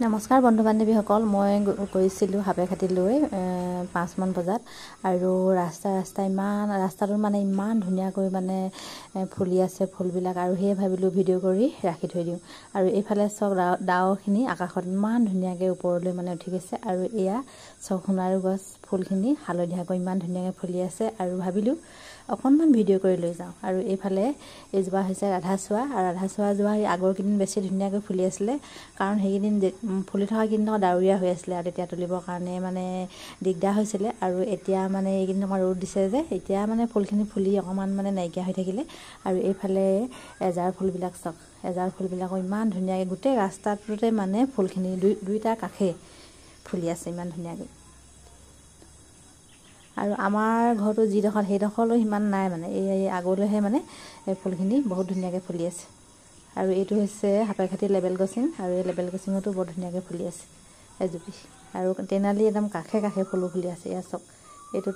নমস্কাৰ বন্ধু বান্ধৱীসকল, মই গৈছিলোঁ হাবেখাটিলৈ 5 মান বজাত আৰু ৰাস্তাটোত ইমান ধুনীয়াকৈ ফুলি আছে ফুলবিলাক আৰু সেয়ে ভাবিলোঁ ভিডিঅ' কৰি ৰাখি থৈ দিওঁ। আৰু এইফালে চব ডাৱৰখিনি আকাশত ইমান ধুনীয়াকৈ ওপৰলৈ উঠি গৈছে আৰু এয়া চব সোণাৰু গছ ফুলখিনি হালধীয়াকৈ ইমান ধুনীয়াকৈ ফুলি আছে আৰু ভাবিলোঁ অকণমান ভিডিঅ' কৰি লৈ যাওঁ। আৰু এইফালে এইজোপা হৈছে ৰাধাচূড়া আৰু ৰাধাচূড়াজোপা আগৰ কেইদিন বেছি ধুনীয়াকৈ ফুলি আছিলে, কাৰণ সেইকেইদিন ফুলি থকা কেইদিন ডাৱৰীয়া হৈ আছিলে আৰু তেতিয়া তুলিবৰ কাৰণে দিগদাৰ হৈছিলে। আৰু এতিয়া এইকেইদিন অকণমান ৰ'দ দিছে যে এতিয়া ফুলখিনি ফুলি অকণমান নাইকিয়া হৈ থাকিলে। আৰু এইফালে এজাৰ ফুলবিলাক চাওক, এজাৰ ফুলবিলাকো ইমান ধুনীয়াকৈ গোটেই ৰাস্তাটোতে ফুলখিনি দুইটা কাষে ফুলি আছে ইমান ধুনীয়াকৈ। আৰু আমাৰ ঘৰটো যিডোখৰত সেইডোখৰলৈ সিমান নাই, এই আগলৈহে এই ফুলখিনি বহুত ধুনীয়াকৈ ফুলি আছে। আৰু এইটো হৈছে হাবেখাটি লেবেল ক্ৰচিং আৰু এই লেবেল ক্ৰচিঙতো বৰ ধুনীয়াকৈ ফুলি আছে এজুপি। আৰু তেনালি একদম কাষে কাষে ফুলো ফুলি আছে। এয়া চাওক, এইটো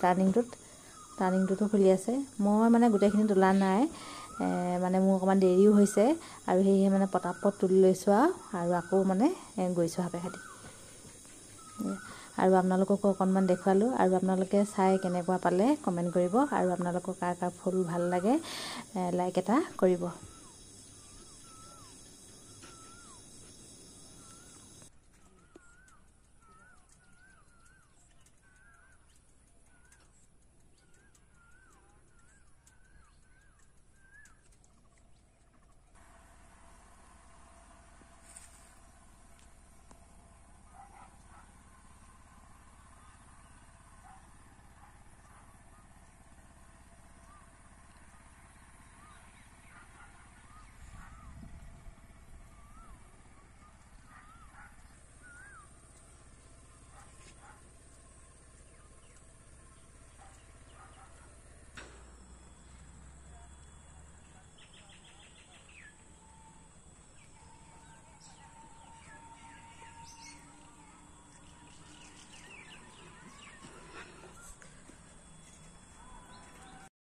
টাৰ্ণিংটোতো ফুলি আছে। মই গোটেইখিনি তোলা নাই, মোৰ অকণমান দেৰিও হৈছে আৰু সেয়েহে পটাপট তুলি লৈছোঁ আৰু আকৌ গৈছোঁ হাবেখাটি। আৰু আপোনালোককো অকণমান দেখুৱালোঁ আৰু আপোনালোকে চাই কেনেকুৱা পালে কমেণ্ট কৰিব আৰু আপোনালোকৰ কাৰ ফুল ভাল লাগে লাইক এটা কৰিব।